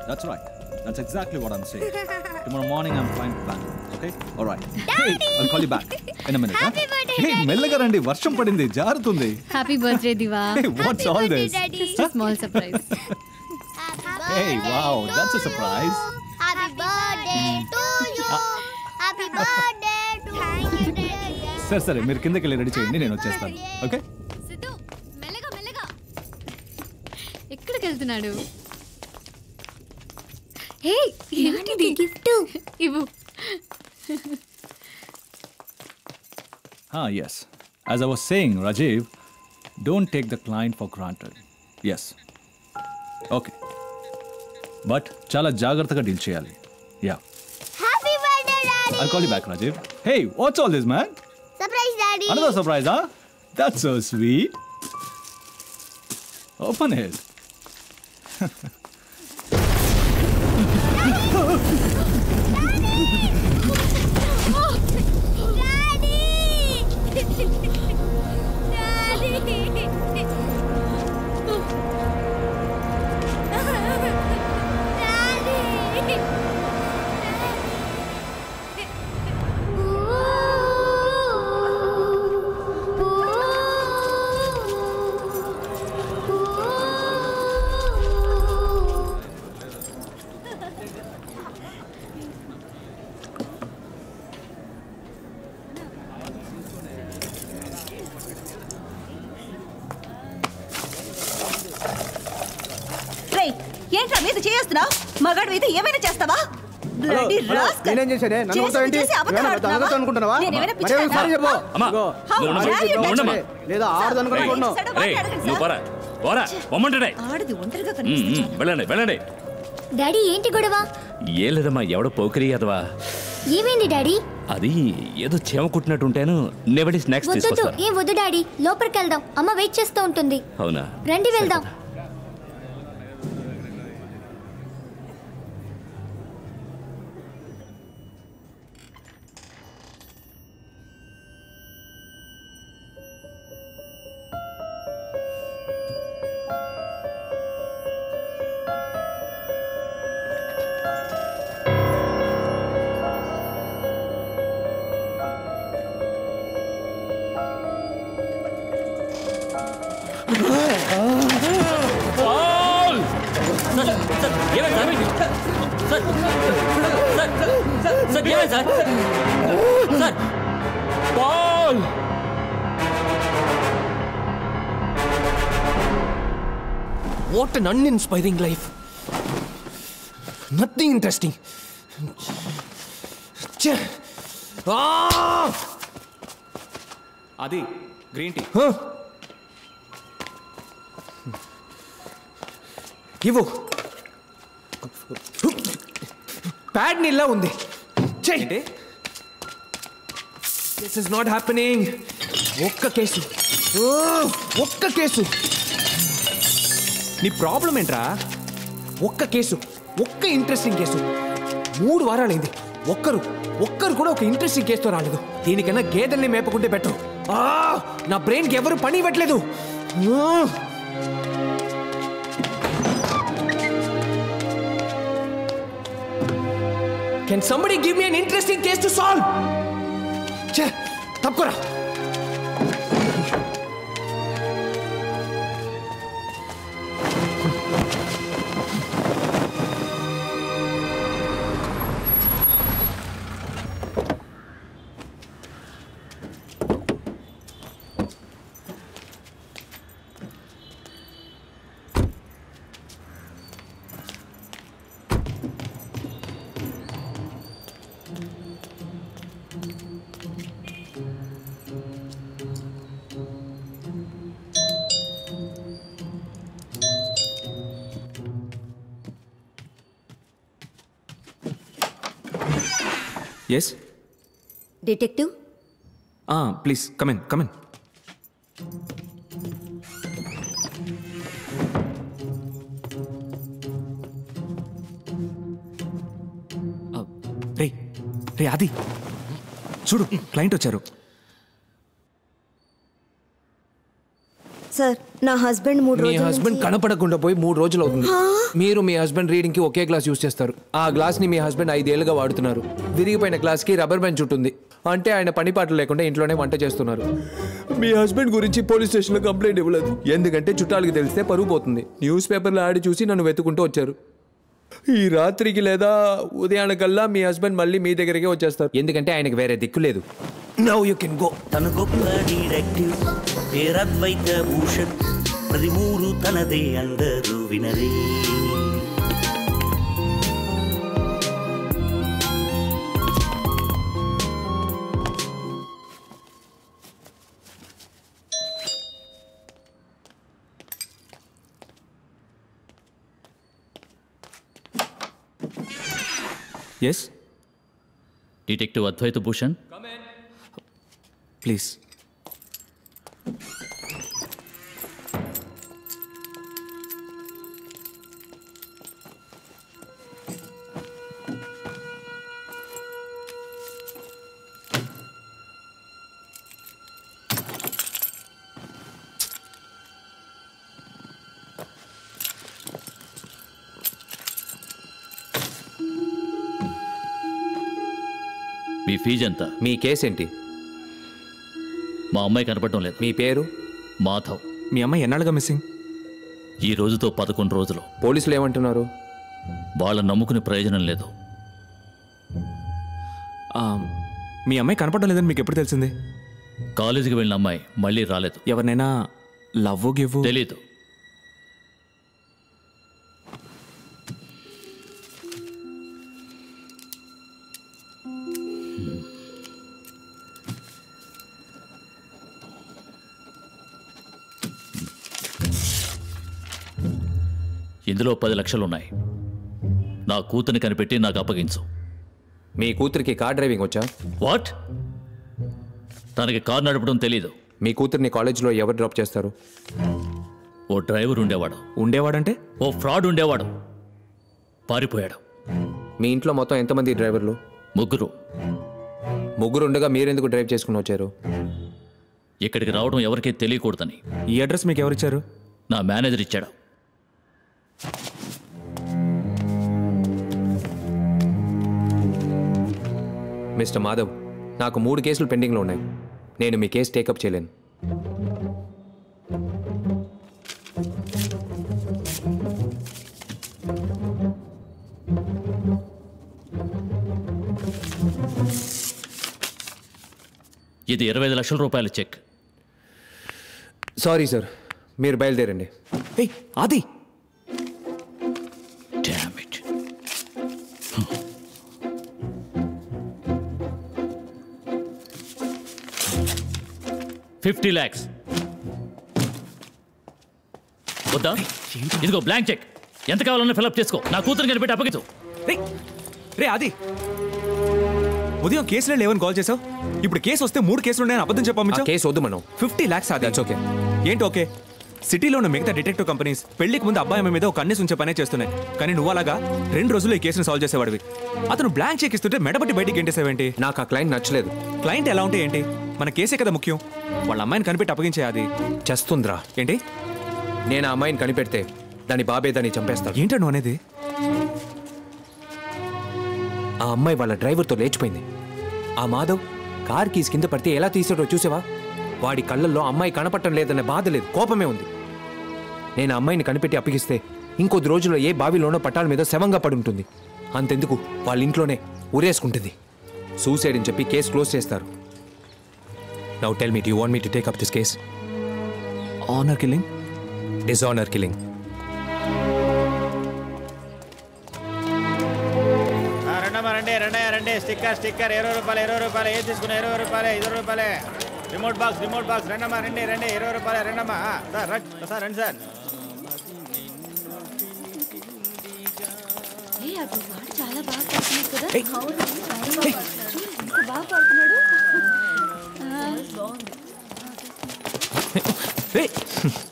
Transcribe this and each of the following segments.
That's right. That's exactly what I'm saying. Tomorrow morning I'm flying to Bangalore. Okay? All right. Daddy! Hey, I'll call you back in a minute. Happy birthday, Hey, Daddy! మెల్లగా రండి, వర్షం పడింది, జారుతుంది. Happy birthday, Diva. Hey, what's all this? Just a small surprise. Hey, wow, that's a surprise. Happy birthday to you. Happy birthday to you. సరే మీరు కిందకి వెళ్ళి ready చేయండి, నేను వచ్చేస్తాను. ఓకే? సిద్ధు, మెల్లగా. ఎక్కడికి వెళ్తున్నాడు? హే, ఏంటిది గిఫ్ట్? ఇవ్వు. Yes. As I was saying, Rajiv, don't take the client for granted. Yes. Okay. But చాలా జాగ్రత్తగా డీల్ చేయాలి. Yeah. Happy birthday, Daddy. I'll call you back, Rajiv. Hey, what's all this, man? Surprise, Daddy. Another surprise, huh? That's so sweet. Open it. ఏంట్రా మీద చేస్తున్నావు? మగాడు మీద ఏమైనా చేస్తావా? నేనేం చేశానే? నన్ను కొడతావేంటి? అనుకుంటున్నావా? లేదా వెళ్ళండి. డాడీ ఏంటి గొడవ? ఏం లేదమ్మా, ఎవడో పోకరి అదవా. ఏమైంది డాడీ? అది ఏదో చేమ కుట్టినట్టుంటాను. నెవడి స్నాక్స్ తీసుకొస్తా. ఏం వద్దు డాడీ, లోపలికి వెళ్దాం, అమ్మ వెయిట్ చేస్తూ ఉంటుంది. అవునా? రండి వెళ్దాం. What an uninspiring life. Nothing interesting. Adi, green tea. ఇవ్వు. ప్యాడ్ నీళ్ళ ఉంది. చెయ్యి. This is not happening. ఒక్క కేసు. నీ ప్రాబ్లం ఏంట్రా? ఒక్క కేసు, ఒక్క ఇంట్రెస్టింగ్ కేసు. 3 వారాలైంది. ఒక్కరు కూడా ఒక ఇంట్రెస్టింగ్ కేసుతో రాలేదు. దీనికన్నా గేదెల్ని మేపకుంటే బెటర్. నా బ్రెయిన్కి ఎవరు పని ఇవ్వట్లేదు. Can somebody give me an interesting case to solve? Che, tapkora. Yes? Detective? Please, come in. రే ఆది, చూడు, క్లయింట్ వచ్చారు. సార్ నా హస్బెండ్ 3 మీ రోజుల హస్బెండ్ నుంచి- కనపడకుండా పోయి 3 రోజులు అవుతుంది. మీరు మీ హస్బెండ్ రీడింగ్ కి ఒకే గ్లాస్ యూస్ చేస్తారు. ఆ గ్లాస్ ని మీ హస్బెండ్ 5 ఏళ్లుగా వాడుతున్నారు. విరిగిపోయిన గ్లాస్ కి రబ్బర్ బ్యాండ్ చుట్టుంది. అంటే ఆయన పని పాటలు లేకుండా ఇంట్లోనే వంట చేస్తున్నారు. మీ హస్బెండ్ గురించి పోలీస్ స్టేషన్లో కంప్లైంట్ ఇవ్వలేదు, ఎందుకంటే చుట్టాలకు తెలిస్తే పరుగు పోతుంది. న్యూస్ పేపర్లో యాడ్ చూసి నన్ను వెతుకుంటూ వచ్చారు. ఈ రాత్రికి లేదా ఉదయానికల్లా మీ హస్బెండ్ మళ్ళీ మీ దగ్గరికి వచ్చేస్తారు, ఎందుకంటే ఆయనకి వేరే దిక్కు లేదు. Now you can go. తన గొప్ప డిటెక్టివ్ పేరద్వైత భూషణ్, ప్రతి ఊరు తనదే అందరూ వినరే. Yes detective Advaita Bhushan, please. మీ ఫీజు ఎంత? మీ కేసు ఏంటి? మా అమ్మాయి కనపడటం లేదు. మీ పేరు? మాధవ్. మీ అమ్మాయి ఎన్నాళ్ళుగా మిస్సింగ్? ఈ రోజుతో 11 రోజులు. పోలీసులు ఏమంటున్నారు? వాళ్ళని నమ్ముకునే ప్రయోజనం లేదు. మీ అమ్మాయి కనపడడం లేదని మీకు ఎప్పుడు తెలిసింది? కాలేజీకి వెళ్ళిన అమ్మాయి మళ్ళీ రాలేదు. ఎవరినైనా లవ్ గివ్? తెలీదు. ఇందులో 10 లక్షలు ఉన్నాయి. నా కూతుర్ని కనిపెట్టి నాకు అప్పగించు. మీ కూతురికి కార్ డ్రైవింగ్ వచ్చా? వాట్? తనకి కార్ నడపడం తెలీదు. మీ కూతుర్ని కాలేజీలో ఎవరు డ్రాప్ చేస్తారు? ఓ డ్రైవర్ ఉండేవాడు. ఉండేవాడంటే? ఓ ఫ్రాడ్ ఉండేవాడు, పారిపోయాడు. మీ ఇంట్లో మొత్తం ఎంతమంది డ్రైవర్లు? 3. ముగ్గురు ఉండగా మీరెందుకు డ్రైవ్ చేసుకుని వచ్చారు? ఇక్కడికి రావడం ఎవరికీ తెలియకూడదని. ఈ అడ్రస్ మీకు ఎవరిచ్చారు? నా మేనేజర్ ఇచ్చాడు. మిస్టర్ మాధవ్, నాకు 3 కేసులు పెండింగ్లో ఉన్నాయి. నేను మీ కేసు టేకప్ చేయలేను. ఇది 25 లక్షల రూపాయల చెక్. సారీ సార్, మీరు బయలుదేరండి. ఏయ్ ఆది, Damn it. 50 lakhs. వద్దా? ఇదిగో బ్లాంక్ చెక్. ఎంత కావాలన్నా ఫిల్అప్ చేసుకో. నా కూతురు కనిపెట్టి అప్పగించు. రే ఆది, ఉదయం కేసులో లేవని కాల్ చేసావు, ఇప్పుడు కేసు వస్తే 3 కేసులు ఉన్నాయని అబద్ధం చెప్పాము. కేసు వద్దు మనం. 50 lakhs ఆది. ఓకే. ఏంటి ఓకే? సిటీలో ఉన్న మిగతా డిటెక్టివ్ కంపెనీస్ పెళ్లికి ముందు అబ్బాయి మీద ఒక కన్నేసి ఉంచే పనే చేస్తున్నాయి, కానీ నువ్వు అలాగా 2 రోజుల్లో ఈ కేసును సాల్వ్ చేసేవాడివి. అతను బ్లాంక్ చెక్ ఇస్తుంటే మెడబట్టి బయటికి గెంటేసావేంటి? నాకు ఆ క్లయింట్ నచ్చలేదు. క్లయింట్ ఎలా ఉంటే ఏంటి, మన కేసే కదా ముఖ్యం. వాళ్ళ అమ్మాయిని కనిపెట్టి అప్పగించే. అది చేస్తుందిరా. ఏంటి? నేను ఆ అమ్మాయిని కనిపెడితే దాని బాబే దాన్ని చంపేస్తాడు. ఏంటో నువ్వు అనేది? ఆ అమ్మాయి వాళ్ళ డ్రైవర్తో లేచిపోయింది. ఆ మాధవ్ కార్ కీస్ కింద పడితే ఎలా తీసాడో చూసావా? వాడి కళ్ళల్లో అమ్మాయి కనపడటం లేదనే బాధ లేదు, కోపమే ఉంది. నేను ఆ అమ్మాయిని కనిపెట్టి అప్పగిస్తే ఇంకొద్ది రోజుల్లో ఏ బావిలోనో పట్టాల మీద శవంగా పడి ఉంటుంది. అంతెందుకు, వాళ్ళ ఇంట్లోనే ఉరేసుకుంటుంది. సూసైడ్ అని చెప్పి కేసు క్లోజ్ చేస్తారు. Now tell me, do you want me to take up this case? Honour killing? Dishonour killing. రండి. స్టిక్కర్ 20 రూపాయలు. ఏది తీసుకున్నా 20 రూపాయలు, 20 రూపాయలే. రిమోట్ బాక్స్ రెండమ్మా. రండి 20 రూపాయలు. రెండమ్మా సార్ రండి సార్. చాలా బాగా పాడుతున్నాడు కదా. బాగా పాడుతున్నాడు.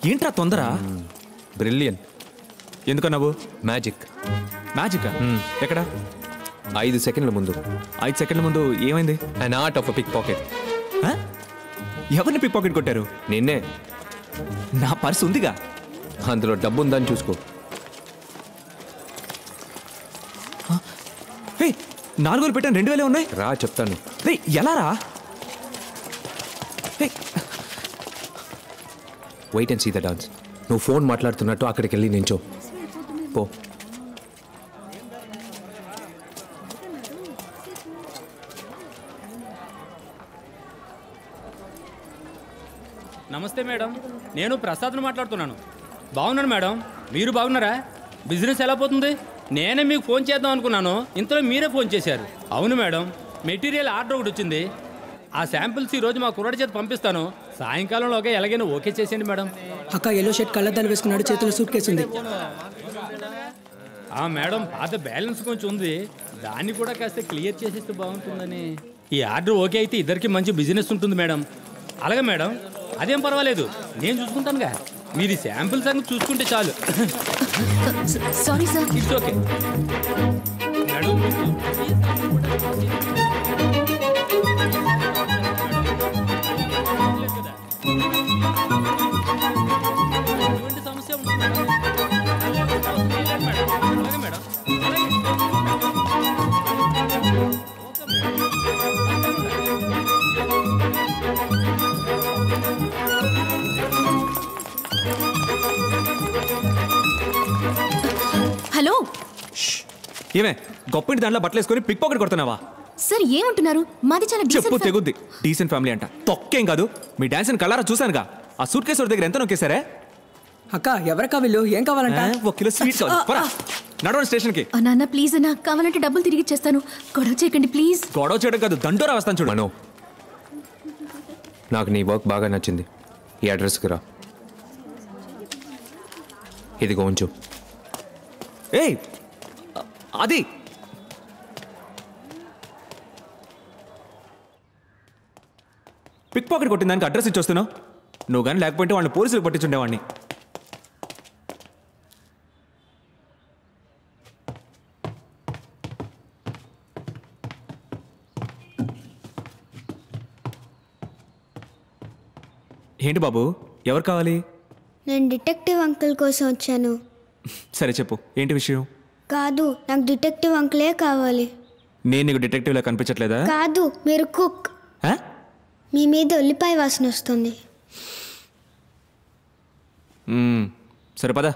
ఏంట్రా తొందర? బ్రిలియంట్. ఎందుకన్నావు? మ్యాజిక్. మ్యాజికా? ఎక్కడ? 5 సెకండ్ల ముందు. 5 సెకండ్ల ముందు ఏమైంది? An art of pickpocket. ఎవరిని పిక్ పాకెట్ కొట్టారు? నిన్నే. నా పర్స్ ఉందిగా. అందులో డబ్బు ఉందని చూసుకో. 4,000 పెట్టాను, 2,000 ఉన్నాయి. రా చెప్తాను. ఎలా రా? Wait and see the dance. నువ్వు ఫోన్ మాట్లాడుతున్నట్టు అక్కడికి వెళ్ళి నించో పో. నమస్తే మేడం, నేను ప్రసాద్ను మాట్లాడుతున్నాను. బాగున్నాను మేడం, మీరు బాగున్నారా? బిజినెస్ ఎలా పోతుంది? నేనే మీకు ఫోన్ చేద్దాం అనుకున్నాను, ఇంతలో మీరే ఫోన్ చేశారు. అవును మేడం, మెటీరియల్ ఆర్డర్ ఒకటి వచ్చింది. ఆ శాంపిల్స్ ఈరోజు మా కుర్రాడి చేత పంపిస్తాను. సాయంకాలంలోగా ఎలాగైనా ఓకే చేసేయండి మేడం. అక్క ఎల్లో షర్ట్ కళ్ళద్దాలు వేసుకున్నాడు, చేతిలో సూట్ కేసు ఉంది. మేడం, పాత బ్యాలెన్స్ కొంచెం ఉంది, దాన్ని కూడా కాస్త క్లియర్ చేసేస్తే బాగుంటుందని. ఈ ఆర్డర్ ఓకే అయితే ఇద్దరికి మంచి బిజినెస్ ఉంటుంది మేడం. అలాగే మేడం, అదేం పర్వాలేదు, నేను చూసుకుంటానుగా. మీరు ఈ శాంపిల్ సంగతి చూసుకుంటే చాలు. Sorry sir. It's okay madam. ఎటువంటి సమస్య ఉంటుంది మేడం? అలాగే మేడం. హలో ఏమే గొప్పింటి దాంట్లో బట్టలు వేసుకొని పిక్ పాకెట్ కొడుతున్నావా? సార్ ఏమంటున్నారు? మాది చాలా చెప్పు తెగుద్ది. డీసెంట్ ఫ్యామిలీ అంట, తొక్కేం కాదు. మీ డాన్స్ కలరా చూసానుగా. ఆ సూట్ కేసు దగ్గర ఎంత నొక్కేశారే? అక్క ఎవరకా వీళ్ళు? ఏం కావాలంట? 1 కిలో స్వీట్స్ నడవండి స్టేషన్కి. నాన్న ప్లీజ్ అన్న, కావాలంటే డబ్బులు తిరిగి ఇచ్చేస్తాను. గొడవ చేయకండి ప్లీజ్. గొడవ చేయడం కాదు, దండోరా వస్తాను చూడు. మనో, నాకు నీ వర్క్ బాగా నచ్చింది. ఈ అడ్రస్కి రా. ఇదిగో ఉంచు. ఏయ్ అది పిక్ పాకెట్ కొట్టిన దానికి అడ్రస్ ఇచ్చి వస్తున్నావు. నువ్వు కానీ లేకపోతే వాళ్ళని పోలీసులకు పట్టించుండేవాడిని. ఏంటి బాబు, ఎవరు కావాలి? నేను డిటెక్టివ్ అంకుల్ కోసం వచ్చాను. సరే చెప్పు, ఏంటి విషయం? కాదు, నాకు డిటెక్టివ్ అంకులే కావాలి. నేను నీకు డిటెక్టివ్లా కనిపించట్లేదా? కాదు, మీరు కుక్. మీ మీద ఉల్లిపాయ వాసన వస్తుంది. సరే పద.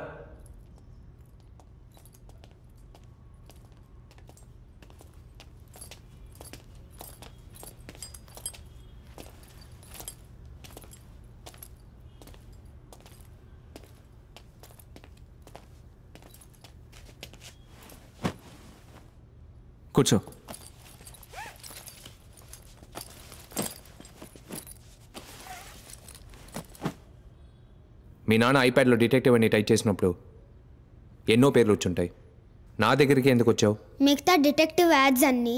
కూర్చో. మీ నాన్న ఐప్యాడ్లో డిటెక్టివ్ అని టైప్ చేసినప్పుడు ఎన్నో పేర్లు వచ్చుంటాయి. నా దగ్గరికి ఎందుకు వచ్చావు? మిగతా డిటెక్టివ్ యాడ్స్ అన్నీ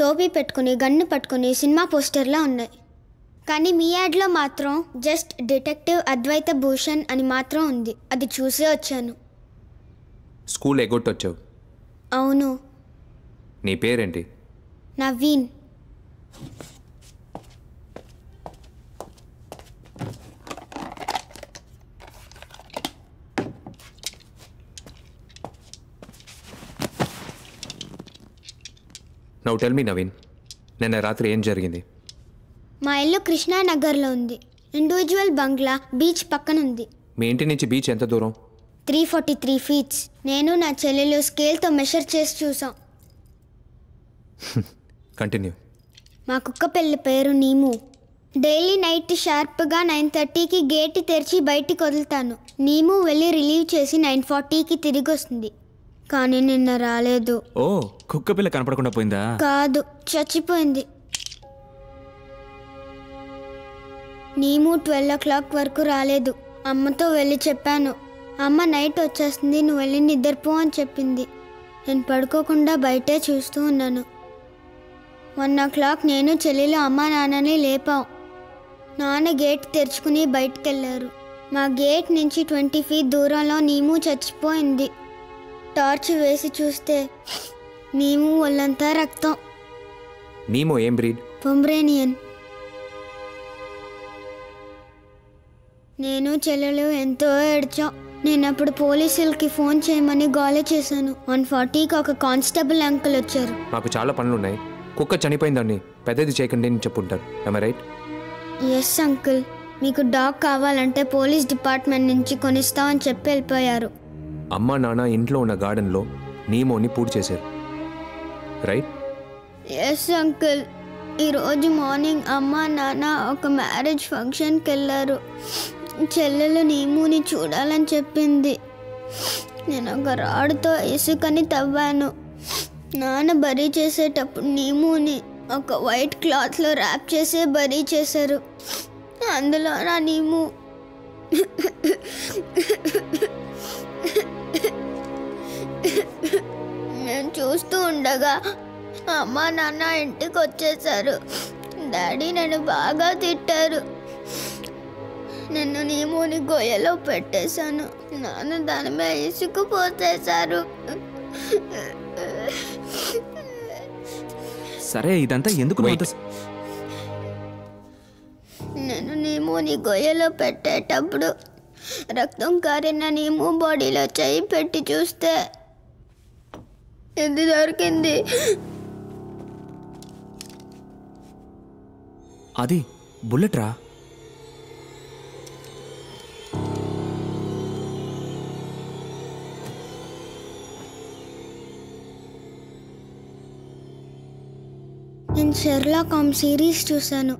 టోపీ పెట్టుకుని గన్ను పట్టుకుని సినిమా పోస్టర్లా ఉన్నాయి. కానీ మీ యాడ్లో మాత్రం జస్ట్ డిటెక్టివ్ అద్వైత భూషణ్ అని మాత్రం ఉంది. అది చూసే వచ్చాను. స్కూల్ ఎగ్గొట్టొచ్చావు. అవును. నీ పేరేంటి? నవీన్. నౌ టెల్ మీ నవీన్, నిన్న రాత్రి ఏం జరిగింది? మా ఇల్లు కృష్ణానగర్లో ఉంది. ఇండివిజువల్ బంగ్లా బీచ్ పక్కన ఉంది. మీ ఇంటి నుంచి బీచ్ ఎంత దూరం? 343 feet. నేను నా చెల్లెలు స్కేల్తో మెషర్ చేసి చూసాం. కంటిన్యూ. మా కుక్క పిల్ల పేరు నీము. డైలీ నైట్ షార్ప్గా 9:30కి గేట్ తెరిచి బయటికి వదులుతాను. నీము వెళ్ళి రిలీవ్ చేసి 9:40కి తిరిగి వస్తుంది. కానీ నిన్న రాలేదు. ఓ, కుక్క పిల్ల కనపడకుండా పోయిందా? కాదు, చచ్చిపోయింది. నీము 12 o'clock వరకు రాలేదు. అమ్మతో వెళ్ళి చెప్పాను. అమ్మ నైట్ వచ్చేస్తుంది, నువ్వు వెళ్ళి నిద్రపో అని చెప్పింది. నేను పడుకోకుండా బయటే చూస్తూ ఉన్నాను. 1 o'clock నేను చెల్లెలు అమ్మ నాన్నని లేపాం. నాన్న గేట్ తెరుచుకుని బయటికి వెళ్ళారు. మా గేట్ నుంచి 20 feet దూరంలో నీము చచ్చిపోయింది. టార్చ్ వేసి చూస్తే నీము ఒళ్ళంతా రక్తం. నీమో ఏం బ్రీడ్? పొమరేనియన్. నేను చెల్లెలు ఎంతో ఏడ్చాం. నేను అప్పుడు పోలీసులకి ఫోన్ చేయమని గోల చేశాను. 140కి ఒక కానిస్టేబుల్ అంకుల్ వచ్చారు. మాకు చాలా పనులున్నాయి, కుక్క చనిపోయిందని పెద్దది చేయకండి అని చెప్పుంటారు. రైట్? Yes uncle. మీకు డాగ్ కావాలంటే పోలీస్ డిపార్ట్మెంట్ నుంచి కొనిస్తామని చెప్పి వెళ్ళిపోయారు. అమ్మ నాన్న ఇంట్లో ఉన్న గార్డెన్లో నీమోని పూర్తి చేశారు. రైట్? Yes uncle. ఈరోజు మార్నింగ్ అమ్మ నాన్న ఒక మ్యారేజ్ ఫంక్షన్కి వెళ్ళారు. చెల్లెలు నీముని చూడాలని చెప్పింది. నేను ఒక రాడుతో ఇసుకని తవ్వాను. నాన్న బరీ చేసేటప్పుడు నీముని ఒక వైట్ క్లాత్లో ర్యాప్ చేసి బరీ చేశారు. అందులో నా నీము నేను చూస్తూ ఉండగా అమ్మ నాన్న ఇంటికి వచ్చేసారు. డాడీ నన్ను బాగా తిట్టారు. నన్ను నీముని గొయ్యలో పెట్టేశాను. నాన్న దాని మీద ఇసుకుపోతేశారు. సరే ఇదంతా ఎందుకు? నేను నీముని గొయ్యలో పెట్టేటప్పుడు రక్తం కారిన నీము బాడీలో చేయి పెట్టి చూస్తే ఇది దొరికింది. అది బుల్లెట్ రా. నేను షెర్లాక్ హోమ్స్ సిరీస్ చూశాను,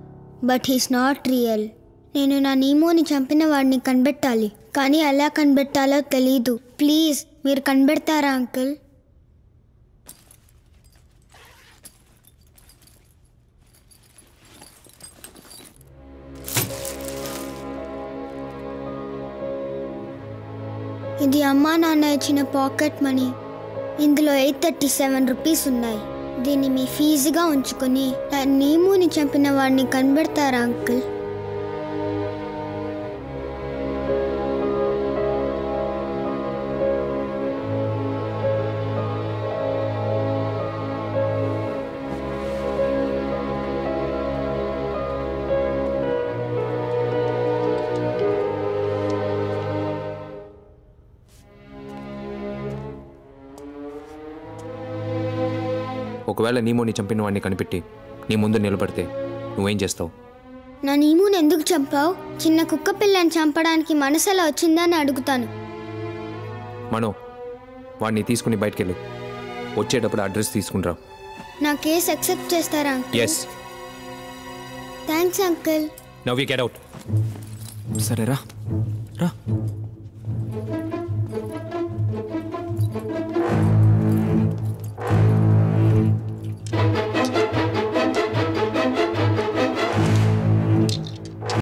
బట్ హీస్ నాట్ రియల్. నేను నా నీమోని చంపిన వాడిని కనిపెట్టాలి, కానీ ఎలా కనిపెట్టాలో తెలీదు. ప్లీజ్ మీరు కనిపెడతారా అంకుల్? ఇది అమ్మా నాన్న ఇచ్చిన పాకెట్ మనీ. ఇందులో 837 రూపీస్ ఉన్నాయి. దీన్ని మీ ఫీజుగా ఉంచుకొని నా నీముని చంపిన వాడిని కనిపెడతారా అంకుల్? ఒకవేళ నీమోని చంపిన వాడిని కనిపెట్టి నీ ముందు నిలబడితే నువ్వేం చేస్తావు? నా నీముని ఎందుకు చంపావు? చిన్న కుక్క పిల్లని చంపడానికి మనసులో వచ్చిందని అడుగుతాను. మనో, వాడిని తీసుకుని బయటకెళ్ళు. వచ్చేటప్పుడు అడ్రస్ తీసుకునిరా. నా కేసు యాక్సెప్ట్ చేస్తారా uncle? Yes. Thanks uncle. Now we get out. సరే రా.